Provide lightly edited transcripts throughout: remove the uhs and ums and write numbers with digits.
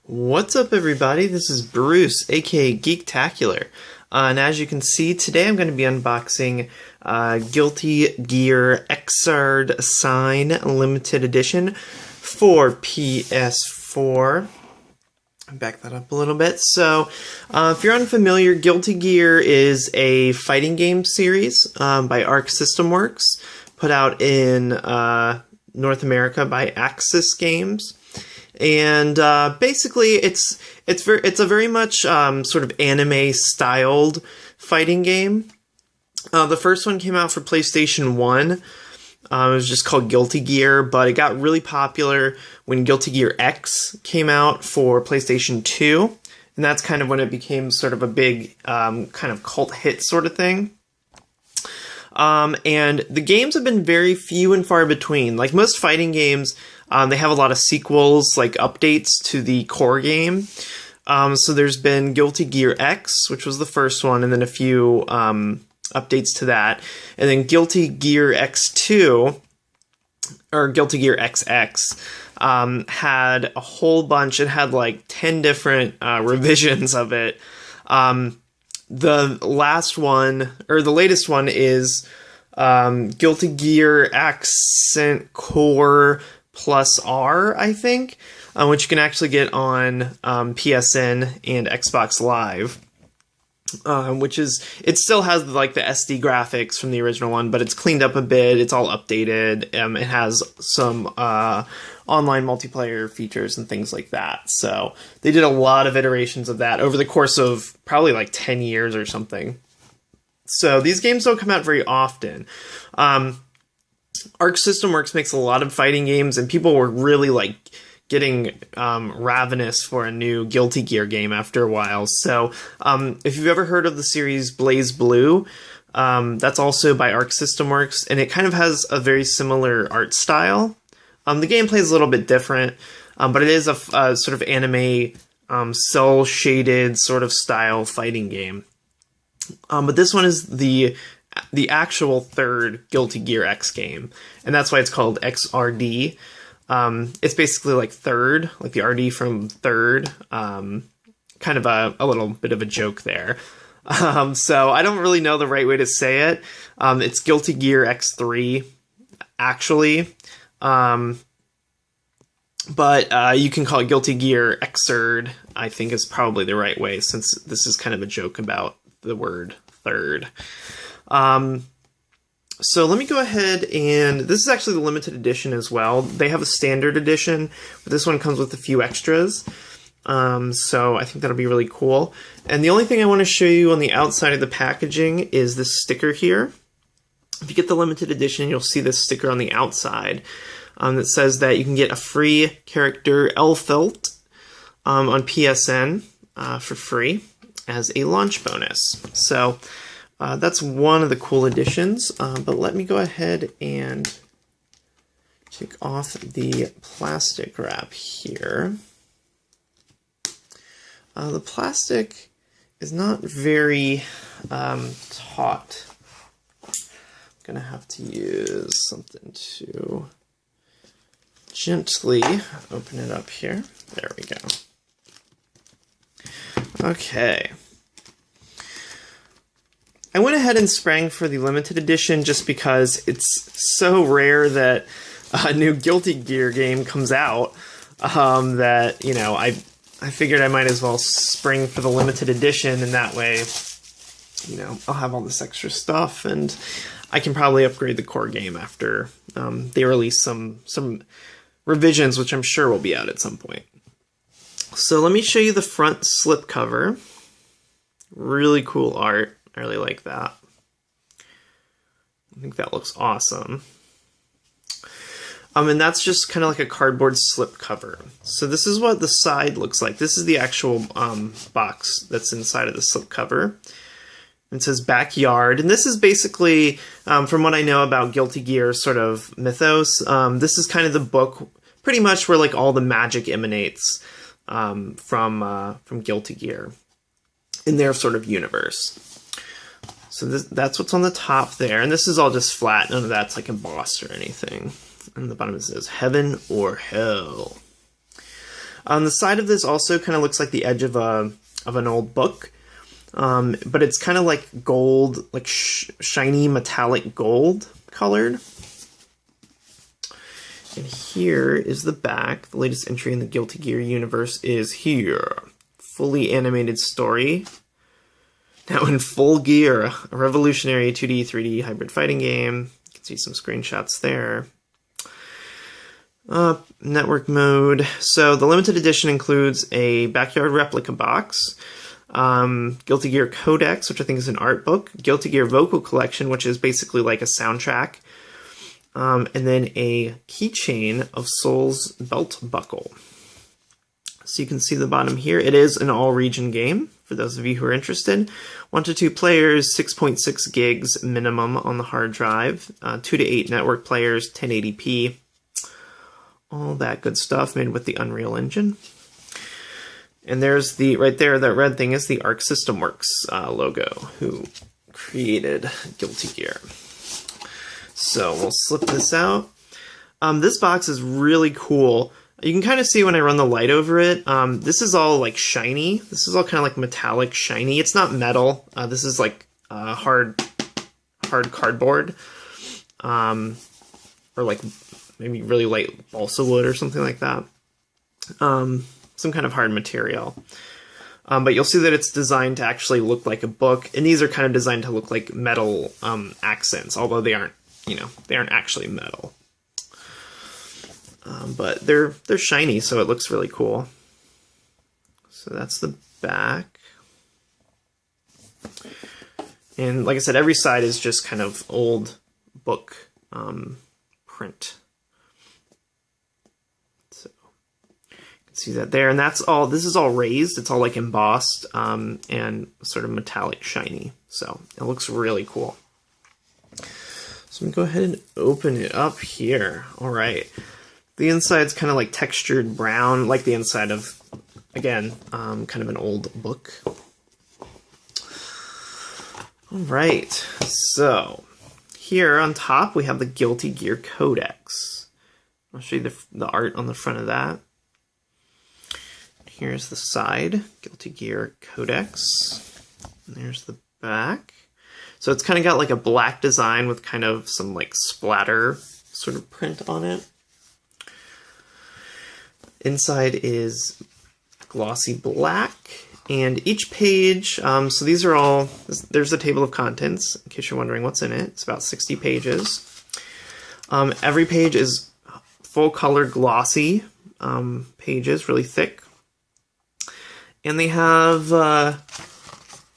What's up, everybody? This is Bruce, aka Geektacular. And as you can see, today I'm going to be unboxing Guilty Gear Xrd Sign Limited Edition for PS4. Back that up a little bit. So, if you're unfamiliar, Guilty Gear is a fighting game series by Arc System Works, put out in North America by Axis Games. And basically, it's a very much sort of anime-styled fighting game. The first one came out for PlayStation 1. It was just called Guilty Gear, but it got really popular when Guilty Gear X came out for PlayStation 2. And that's kind of when it became sort of a big kind of cult hit sort of thing. And the games have been very few and far between. Like most fighting games, they have a lot of sequels, like updates to the core game. So there's been Guilty Gear X, which was the first one, and then a few updates to that. And then Guilty Gear X2, or Guilty Gear XX, had a whole bunch. It had like 10 different revisions of it. The last one, or the latest one, is Guilty Gear Accent Core Plus R, I think, which you can actually get on PSN and Xbox Live. It still has like the SD graphics from the original one, but it's cleaned up a bit. It's all updated. It has some online multiplayer features and things like that. So they did a lot of iterations of that over the course of probably like 10 years or something. So these games don't come out very often. Arc System Works makes a lot of fighting games, and people were really like getting ravenous for a new Guilty Gear game after a while. So if you've ever heard of the series Blaze Blue, that's also by Arc System Works, and it kind of has a very similar art style. The gameplay is a little bit different, but it is a sort of anime cel-shaded sort of style fighting game. But this one is the actual third Guilty Gear X game, and that's why it's called XRD. It's basically like third, like the RD from third, kind of a little bit of a joke there. So I don't really know the right way to say it. It's Guilty Gear X3, actually. But you can call it Guilty Gear Xrd, I think is probably the right way, since this is kind of a joke about the word third. So let me go ahead, and this is actually the limited edition as well. They have a standard edition, but this one comes with a few extras. So I think that'll be really cool. And the only thing I want to show you on the outside of the packaging is this sticker here. If you get the limited edition, you'll see this sticker on the outside that says that you can get a free character Elfelt on PSN for free as a launch bonus. So that's one of the cool additions, but let me go ahead and take off the plastic wrap here. The plastic is not very taut. I'm gonna have to use something to gently open it up here. There we go. Okay. I went ahead and sprang for the limited edition just because it's so rare that a new Guilty Gear game comes out that, you know, I figured I might as well spring for the limited edition, and that way, you know, I'll have all this extra stuff, and I can probably upgrade the core game after they release some revisions, which I'm sure will be out at some point. So let me show you the front slipcover. Really cool art. I really like that. I think that looks awesome. And that's just kind of like a cardboard slipcover. So this is what the side looks like. This is the actual box that's inside of the slipcover. It says Backyard, and this is basically, from what I know about Guilty Gear sort of mythos, this is kind of the book, pretty much where like all the magic emanates from Guilty Gear in their sort of universe. So that's what's on the top there, and this is all just flat. None of that's like embossed or anything. And the bottom it says Heaven or Hell. On the side of this also kind of looks like the edge of an old book, but it's kind of like gold, like shiny metallic gold colored. And here is the back. The latest entry in the Guilty Gear universe is here. Fully animated story. Now in full gear, a revolutionary 2D, 3D hybrid fighting game. You can see some screenshots there. Network mode. So the limited edition includes a backyard replica box, Guilty Gear Codex, which I think is an art book, Guilty Gear Vocal Collection, which is basically like a soundtrack, and then a keychain of Soul's belt buckle. So you can see the bottom here. It is an all-region game, for those of you who are interested. 1 to 2 players, 6.6 gigs minimum on the hard drive, 2 to 8 network players, 1080p, all that good stuff made with the Unreal Engine. And there's the, right there, that red thing is the Arc System Works logo, who created Guilty Gear. So we'll slip this out. This box is really cool. You can kind of see when I run the light over it. This is all like shiny. This is all kind of like metallic shiny. It's not metal. This is like hard cardboard, or like maybe really light balsa wood or something like that. Some kind of hard material. But you'll see that it's designed to actually look like a book, and these are kind of designed to look like metal accents, although they aren't, they aren't actually metal. But they're shiny, so it looks really cool. So that's the back. And like I said, every side is just kind of old book print. So you can see that there, and that's all. This is all raised. It's all like embossed and sort of metallic shiny. So it looks really cool. So I'm gonna go ahead and open it up here. All right. The inside's kind of like textured brown, like the inside of, again, kind of an old book. All right, so here on top we have the Guilty Gear Codex. I'll show you the art on the front of that. Here's the side, Guilty Gear Codex. And there's the back. So it's kind of got like a black design with kind of some like splatter sort of print on it. Inside is glossy black, and each page, so these are all, there's the table of contents, in case you're wondering what's in it. It's about 60 pages. Every page is full color glossy pages, really thick. And they have, I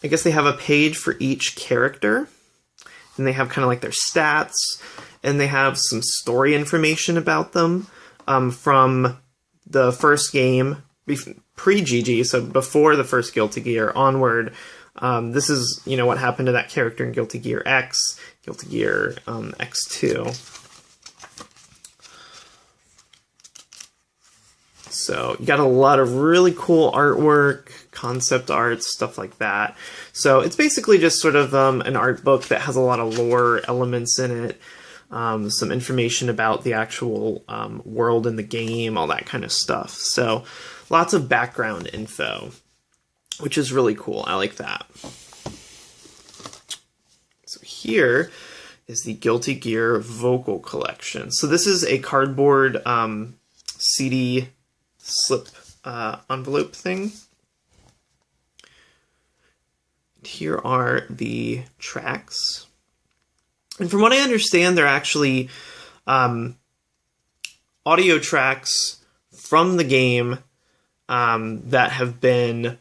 guess they have a page for each character, and they have kind of like their stats, and they have some story information about them from the first game, pre-GG, so before the first Guilty Gear, onward. This is, what happened to that character in Guilty Gear X, Guilty Gear X2. So you got a lot of really cool artwork, concept art, stuff like that. So it's basically just sort of an art book that has a lot of lore elements in it. Some information about the actual world in the game, all that kind of stuff. So lots of background info, which is really cool. I like that. So here is the Guilty Gear Vocal Collection. So this is a cardboard CD slip envelope thing. Here are the tracks. And from what I understand, they're actually audio tracks from the game that have been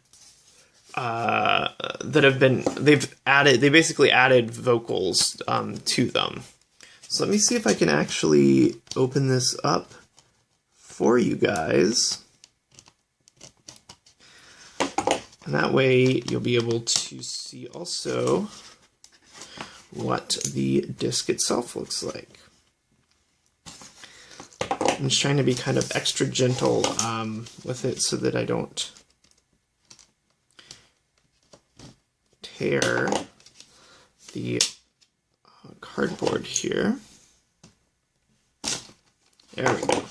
they basically added vocals to them. So let me see if I can actually open this up for you guys. And that way you'll be able to see also what the disc itself looks like. I'm just trying to be kind of extra gentle with it so that I don't tear the cardboard here. There we go.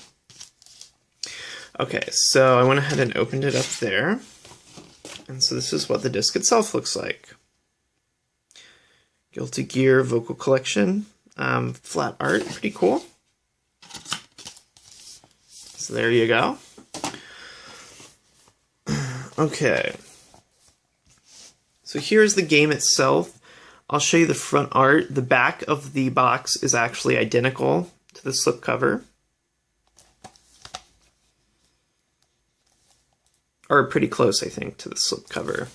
Okay, so I went ahead and opened it up there. And so this is what the disc itself looks like. Guilty Gear Vocal Collection. Flat art, pretty cool. So there you go. Okay. So here's the game itself. I'll show you the front art. The back of the box is actually identical to the slipcover. Or pretty close, I think, to the slipcover.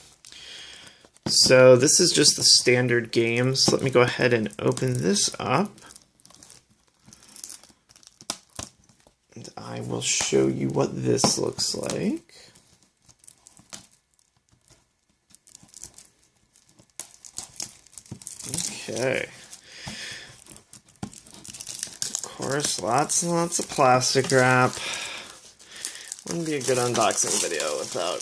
So this is just the standard game. So let me go ahead and open this up. And I will show you what this looks like. Okay. Of course, lots and lots of plastic wrap. Wouldn't be a good unboxing video without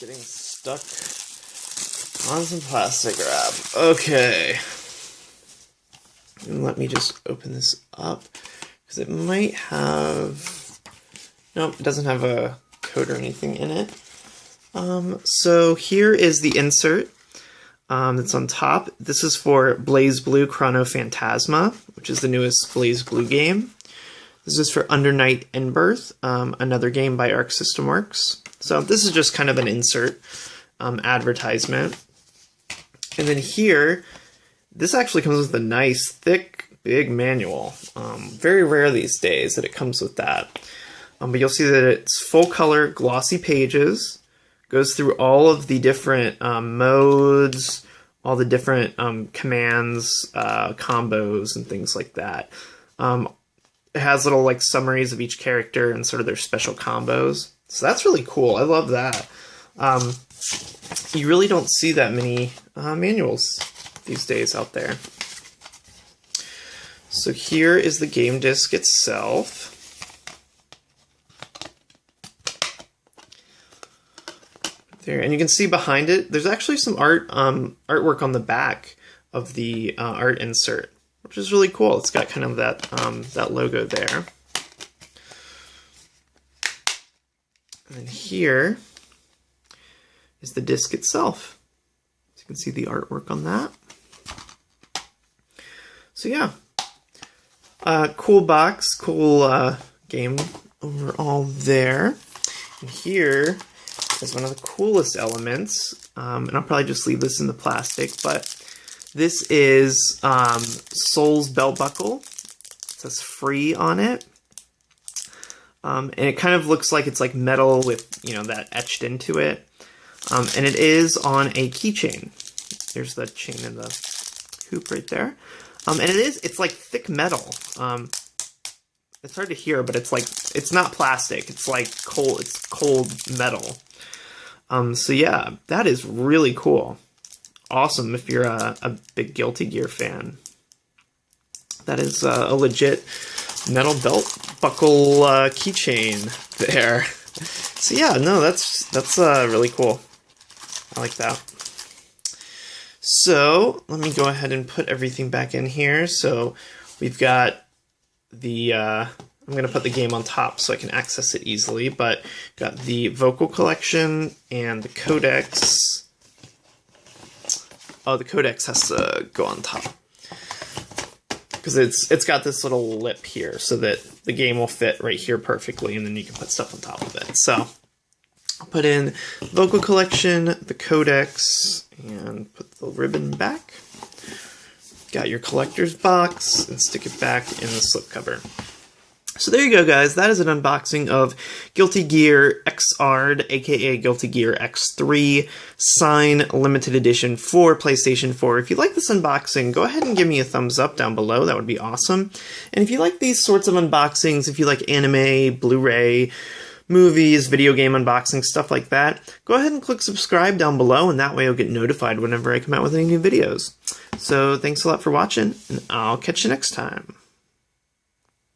getting stuck on some plastic wrap. Okay. And let me just open this up, because it might have... Nope, it doesn't have a code or anything in it. So here is the insert that's on top. This is for BlazBlue Chrono Phantasma, which is the newest BlazBlue game. This is for Under Night In-Birth, another game by Arc System Works. So this is just kind of an insert advertisement. And then here, this actually comes with a nice, thick, big manual. Very rare these days that it comes with that. But you'll see that it's full color, glossy pages, goes through all of the different modes, all the different commands, combos, and things like that. It has little like summaries of each character and sort of their special combos. So that's really cool. I love that. You really don't see that many manuals these days out there. So here is the game disc itself. There, and you can see behind it, there's actually some artwork on the back of the art insert, which is really cool. It's got kind of that that logo there. And then here is the disc itself. So you can see the artwork on that. So yeah, cool box, cool game overall there. And here is one of the coolest elements, and I'll probably just leave this in the plastic, but this is Soul's belt buckle. It says free on it. And it kind of looks like it's like metal with, you know, that etched into it. And it is on a keychain. There's the chain in the hoop right there. And it's like thick metal. It's hard to hear, but it's like, it's not plastic. It's like cold, it's cold metal. So yeah, that is really cool. Awesome if you're a big Guilty Gear fan. That is a legit metal belt buckle keychain there. So yeah, no, that's really cool. I like that. So let me go ahead and put everything back in here. So we've got the I'm going to put the game on top so I can access it easily, but got the vocal collection and the codex. Oh, the codex has to go on top, because it's got this little lip here so that the game will fit right here perfectly, and then you can put stuff on top of it. So I'll put in vocal collection, the codex, and put the ribbon back. Got your collector's box, and stick it back in the slipcover. So there you go, guys. That is an unboxing of Guilty Gear Xrd, aka Guilty Gear X3, Sign Limited Edition for PlayStation 4. If you like this unboxing, go ahead and give me a thumbs up down below. That would be awesome. And if you like these sorts of unboxings, if you like anime, Blu-ray, movies, video game unboxing, stuff like that, go ahead and click subscribe down below, and that way you'll get notified whenever I come out with any new videos. So thanks a lot for watching, and I'll catch you next time.